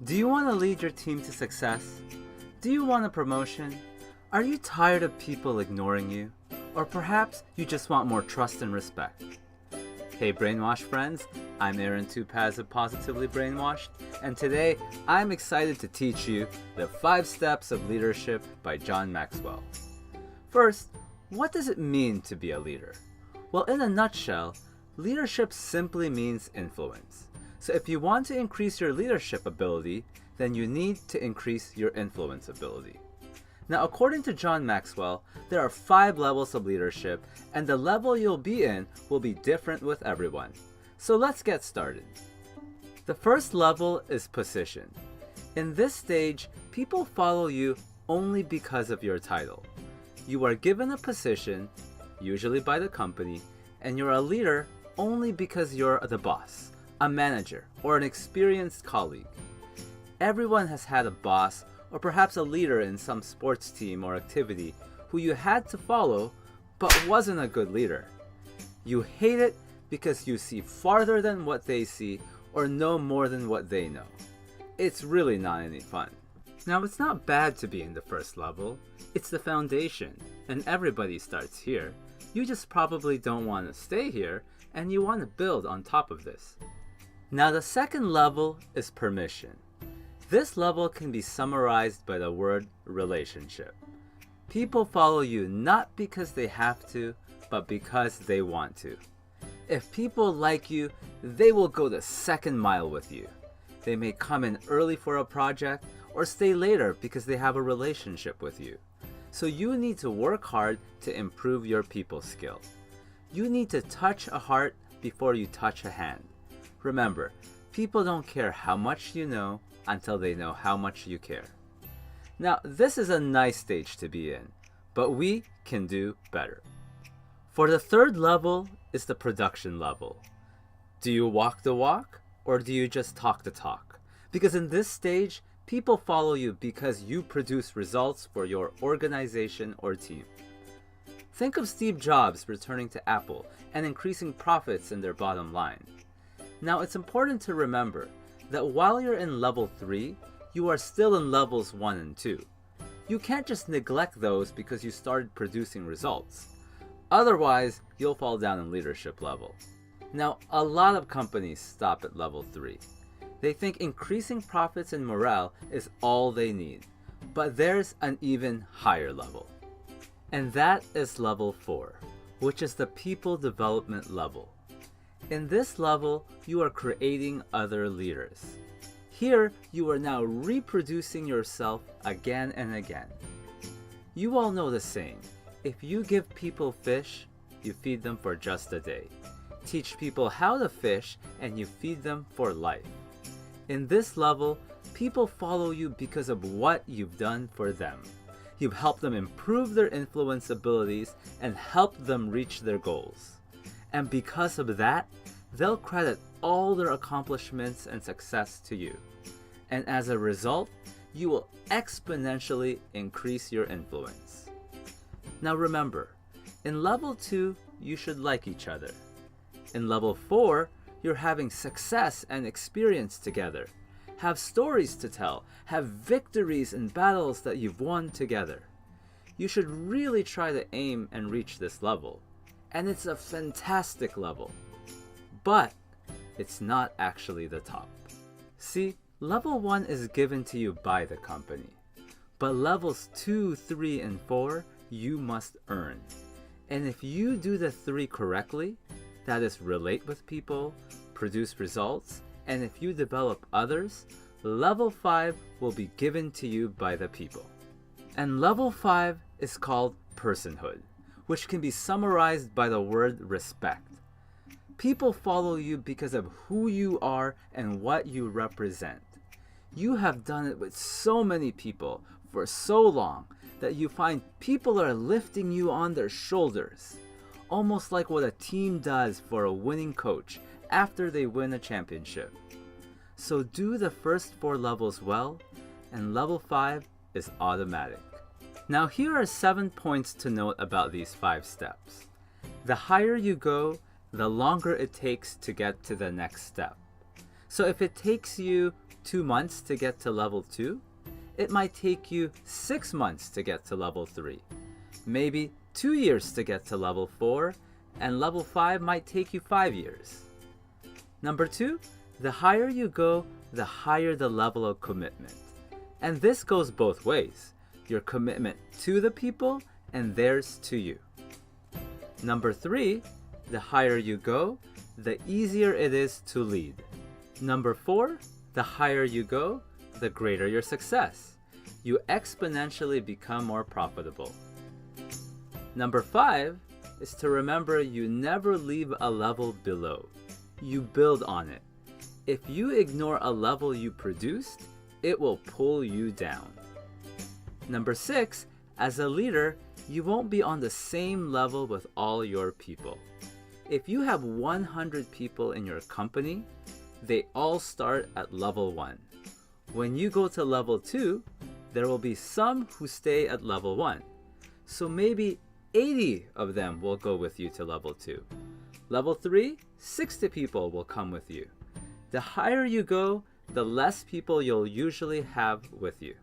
Do you want to lead your team to success? Do you want a promotion? Are you tired of people ignoring you? Or perhaps you just want more trust and respect? Hey brainwash friends, I'm Aaron Tupaz of Positively Brainwashed, and today I'm excited to teach you the 5 Steps of Leadership by John Maxwell. First, what does it mean to be a leader? Well, in a nutshell, leadership simply means influence. So if you want to increase your leadership ability, then you need to increase your influence ability. Now, according to John Maxwell, there are 5 levels of leadership, and the level you'll be in will be different with everyone. So let's get started. The first level is position. In this stage, people follow you only because of your title. You are given a position, usually by the company, and you're a leader only because you're the boss, a manager, or an experienced colleague. Everyone has had a boss or perhaps a leader in some sports team or activity who you had to follow but wasn't a good leader. You hate it because you see farther than what they see or know more than what they know. It's really not any fun. Now, it's not bad to be in the first level. It's the foundation, and everybody starts here. You just probably don't want to stay here, and you want to build on top of this. Now, the second level is permission. This level can be summarized by the word relationship. People follow you not because they have to, but because they want to. If people like you, they will go the second mile with you. They may come in early for a project or stay later because they have a relationship with you. So you need to work hard to improve your people skill. You need to touch a heart before you touch a hand. Remember, people don't care how much you know until they know how much you care. Now, this is a nice stage to be in, but we can do better. For the third level is the production level. Do you walk the walk, or do you just talk the talk? Because in this stage, people follow you because you produce results for your organization or team. Think of Steve Jobs returning to Apple and increasing profits in their bottom line. Now, it's important to remember that while you're in level 3, you are still in levels 1 and 2. You can't just neglect those because you started producing results. Otherwise, you'll fall down in leadership level. Now, a lot of companies stop at level 3. They think increasing profits and morale is all they need. But there's an even higher level. And that is level 4, which is the people development level. In this level, you are creating other leaders. Here, you are now reproducing yourself again and again. You all know the saying, if you give people fish, you feed them for just a day. Teach people how to fish, and you feed them for life. In this level, people follow you because of what you've done for them. You've helped them improve their influence abilities and helped them reach their goals. And because of that, they'll credit all their accomplishments and success to you. And as a result, you will exponentially increase your influence. Now remember, in level 2, you should like each other. In level 4, you're having success and experience together. Have stories to tell, have victories in battles that you've won together. You should really try to aim and reach this level. And it's a fantastic level. But it's not actually the top. See, level 1 is given to you by the company. But levels 2, 3, and 4, you must earn. And if you do the 3 correctly, that is relate with people, produce results, and if you develop others, level 5 will be given to you by the people. And level 5 is called personhood, which can be summarized by the word respect. People follow you because of who you are and what you represent. You have done it with so many people for so long that you find people are lifting you on their shoulders, almost like what a team does for a winning coach after they win a championship. So do the first 4 levels well, and level 5 is automatic. Now here are 7 points to note about these 5 steps. The higher you go, the longer it takes to get to the next step. So if it takes you 2 months to get to level 2, it might take you 6 months to get to level 3. Maybe 2 years to get to level 4, and level 5 might take you 5 years. Number 2, the higher you go, the higher the level of commitment. And this goes both ways, your commitment to the people and theirs to you. Number 3, the higher you go, the easier it is to lead. Number 4, the higher you go, the greater your success. You exponentially become more profitable. Number 5 is to remember you never leave a level below. You build on it. If you ignore a level you produced, it will pull you down. Number 6, as a leader, you won't be on the same level with all your people. If you have 100 people in your company, they all start at level 1. When you go to level 2, there will be some who stay at level 1. So maybe 80 of them will go with you to level 2. Level 3, 60 people will come with you. The higher you go, the less people you'll usually have with you.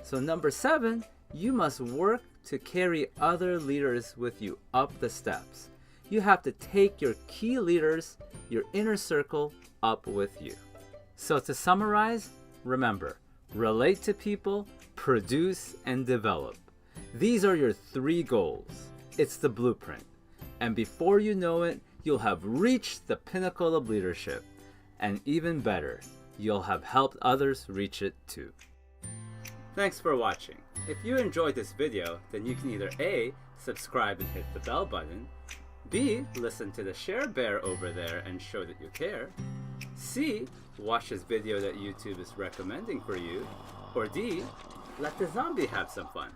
So number 7, you must work to carry other leaders with you up the steps. You have to take your key leaders, your inner circle, up with you. So to summarize, remember, relate to people, produce, and develop. These are your 3 goals. It's the blueprint. And before you know it, you'll have reached the pinnacle of leadership. And even better, you'll have helped others reach it too. Thanks for watching. If you enjoyed this video, then you can either A, subscribe and hit the bell button, B, listen to the share bear over there and show that you care, C, watch this video that YouTube is recommending for you, or D, let the zombie have some fun.